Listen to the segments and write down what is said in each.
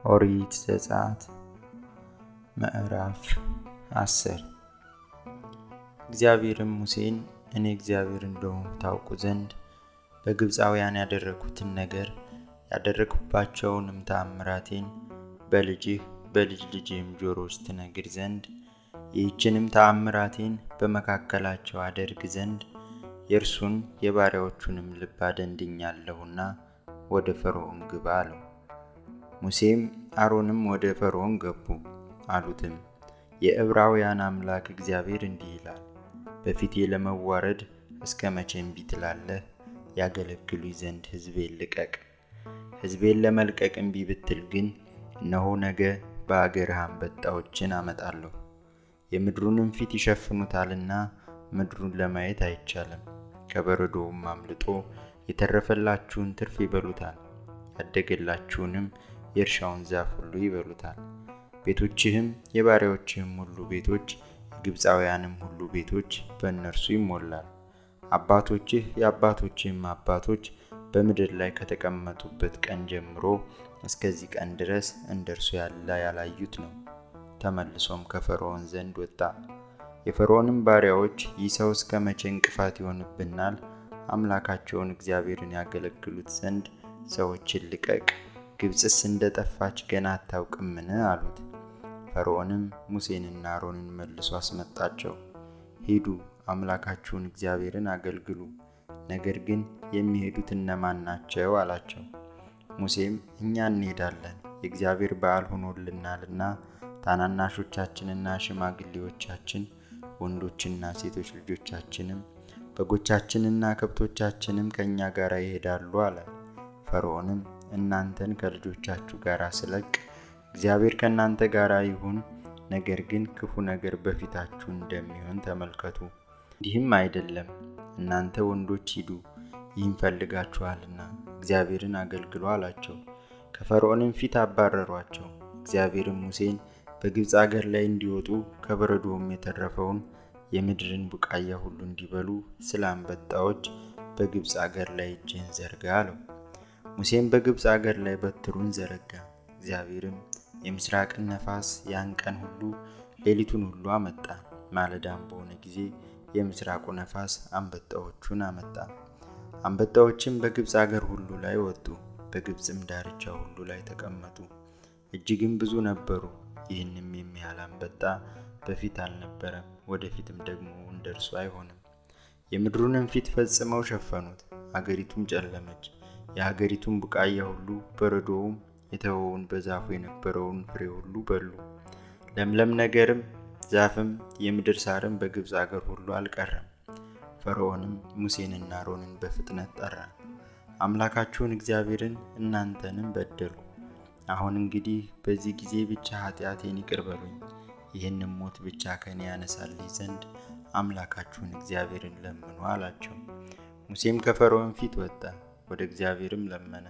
ኦሪት ዘጸአት ምዕራፍ 10። እግዚአብሔርም ሙሴን እኔ እግዚአብሔር እንደሆንሁ ታውቁ ዘንድ በግብፃውያን ያደረግሁትን ነገር ያደረግሁባቸውንም ተአምራቴን በልጅህ በልጅ ልጅህም ጆሮች ትነግር ዘንድ ይህችንም ተአምራቴን በመካከላቸው አደርግ ዘንድ የእርሱን የባሪያዎቹንም ልብ አደንድኛለሁና ወደ ፈርዖን ግባ አለው። ሙሴም አሮንም ወደ ፈርዖን ገቡ። አሉትም የዕብራውያን አምላክ እግዚአብሔር እንዲህ ይላል፣ በፊቴ ለመዋረድ እስከ መቼ እምቢ ትላለህ? ያገለግሉኝ ዘንድ ሕዝቤን ልቀቅ። ሕዝቤን ለመልቀቅ እምቢ ብትል ግን እነሆ ነገ በአገርህ አንበጣዎችን አመጣለሁ፣ የምድሩንም ፊት ይሸፍኑታልና ምድሩን ለማየት አይቻልም። ከበረዶውም አምልጦ የተረፈላችሁን ትርፍ ይበሉታል፣ ያደገላችሁንም የእርሻውን ዛፍ ሁሉ ይበሉታል። ቤቶችህም የባሪያዎችህም ሁሉ ቤቶች የግብፃውያንም ሁሉ ቤቶች በእነርሱ ይሞላል። አባቶችህ የአባቶችህም አባቶች በምድር ላይ ከተቀመጡበት ቀን ጀምሮ እስከዚህ ቀን ድረስ እንደርሱ ያለ ያላዩት ነው። ተመልሶም ከፈርዖን ዘንድ ወጣ። የፈርዖንም ባሪያዎች ይህ ሰው እስከ መቼ እንቅፋት ይሆንብናል? አምላካቸውን እግዚአብሔርን ያገለግሉት ዘንድ ሰዎችን ልቀቅ፣ ግብፅስ እንደጠፋች ገና አታውቅምን? አሉት። ፈርዖንም ሙሴንና አሮንን መልሶ አስመጣቸው። ሂዱ አምላካችሁን እግዚአብሔርን አገልግሉ፣ ነገር ግን የሚሄዱት እነማን ናቸው? አላቸው። ሙሴም እኛ እንሄዳለን፣ የእግዚአብሔር በዓል ሆኖልናልና ታናናሾቻችንና ሽማግሌዎቻችን ወንዶችና ሴቶች ልጆቻችንም በጎቻችንና ከብቶቻችንም ከእኛ ጋር ይሄዳሉ አለ። ፈርዖንም እናንተን ከልጆቻችሁ ጋር ስለቅ እግዚአብሔር ከእናንተ ጋር ይሁን፣ ነገር ግን ክፉ ነገር በፊታችሁ እንደሚሆን ተመልከቱ። እንዲህም አይደለም፣ እናንተ ወንዶች ሂዱ፣ ይህን ፈልጋችኋልና እግዚአብሔርን አገልግሉ አላቸው። ከፈርዖንም ፊት አባረሯቸው። እግዚአብሔርም ሙሴን በግብፅ አገር ላይ እንዲወጡ ከበረዶውም የተረፈውን የምድርን ቡቃያ ሁሉ እንዲበሉ ስለ አንበጣዎች በግብፅ አገር ላይ እጅህን ዘርጋ አለው። ሙሴም በግብፅ አገር ላይ በትሩን ዘረጋ። እግዚአብሔርም የምስራቅን ነፋስ ያን ቀን ሁሉ ሌሊቱን ሁሉ አመጣ። ማለዳም በሆነ ጊዜ የምስራቁ ነፋስ አንበጣዎቹን አመጣ። አንበጣዎችም በግብፅ አገር ሁሉ ላይ ወጡ፣ በግብፅም ዳርቻ ሁሉ ላይ ተቀመጡ፣ እጅግም ብዙ ነበሩ። ይህንም የሚያህል አንበጣ በፊት አልነበረም፣ ወደፊትም ደግሞ እንደርሱ አይሆንም። የምድሩንም ፊት ፈጽመው ሸፈኑት፣ አገሪቱም ጨለመች። የሀገሪቱም ቡቃያ ሁሉ በረዶውም የተወውን በዛፉ የነበረውን ፍሬ ሁሉ በሉ። ለምለም ነገርም ዛፍም የምድር ሳርም በግብፅ አገር ሁሉ አልቀረም። ፈርዖንም ሙሴንና አሮንን በፍጥነት ጠራ። አምላካችሁን እግዚአብሔርን እናንተንም በደሉ። አሁን እንግዲህ በዚህ ጊዜ ብቻ ኃጢአቴን ይቅር በሉኝ፣ ይህንም ሞት ብቻ ከኔ ያነሳልኝ ዘንድ አምላካችሁን እግዚአብሔርን ለምኑ አላቸው። ሙሴም ከፈርዖን ፊት ወጣ፣ ወደ እግዚአብሔርም ለመነ።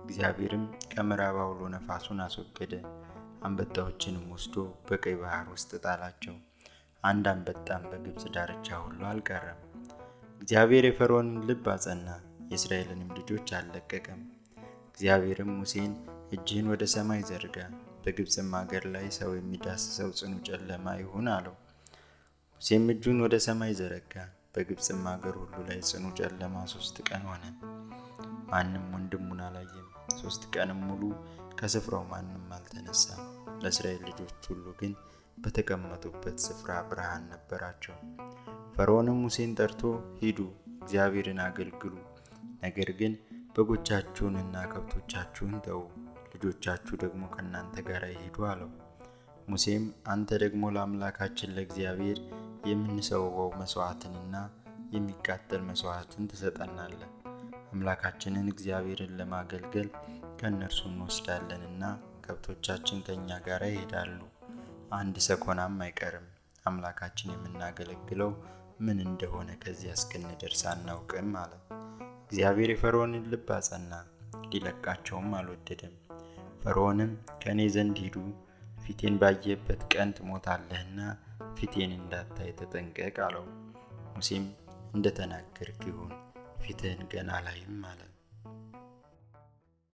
እግዚአብሔርም ከምዕራብ አውሎ ነፋሱን አስወገደ፣ አንበጣዎችንም ወስዶ በቀይ ባህር ውስጥ ጣላቸው። አንድ አንበጣም በግብፅ ዳርቻ ሁሉ አልቀረም። እግዚአብሔር የፈርዖንን ልብ አጸና፣ የእስራኤልንም ልጆች አልለቀቀም። እግዚአብሔርም ሙሴን እጅህን ወደ ሰማይ ዘርጋ፣ በግብፅም አገር ላይ ሰው የሚዳስሰው ጽኑ ጨለማ ይሁን አለው። ሙሴም እጁን ወደ ሰማይ ዘረጋ፣ በግብፅም አገር ሁሉ ላይ ጽኑ ጨለማ 3 ቀን ሆነ። ማንም ወንድሙን አላየም። 3 ቀንም ሙሉ ከስፍራው ማንም አልተነሳም። ለእስራኤል ልጆች ሁሉ ግን በተቀመጡበት ስፍራ ብርሃን ነበራቸው። ፈርዖንም ሙሴን ጠርቶ ሂዱ እግዚአብሔርን አገልግሉ፣ ነገር ግን በጎቻችሁንና ከብቶቻችሁን ተዉ፣ ልጆቻችሁ ደግሞ ከእናንተ ጋር ይሄዱ አለው። ሙሴም አንተ ደግሞ ለአምላካችን ለእግዚአብሔር የምንሰዋው መስዋዕትንና የሚቃጠል መስዋዕትን ትሰጠናለህ። አምላካችንን እግዚአብሔርን ለማገልገል ከእነርሱ እንወስዳለንና ከብቶቻችን ከእኛ ጋር ይሄዳሉ፣ አንድ ሰኮናም አይቀርም። አምላካችን የምናገለግለው ምን እንደሆነ ከዚያ እስክንደርስ አናውቅም አለ። እግዚአብሔር የፈርዖንን ልብ አጸና፣ ሊለቃቸውም አልወደደም። ፈርዖንም ከእኔ ዘንድ ሂዱ፣ ፊቴን ባየበት ቀን ትሞታለህና ፊቴን እንዳታይ ተጠንቀቅ አለው። ሙሴም እንደተናገርክ ይሁን፣ ፊትህን ገና አላይም አለ።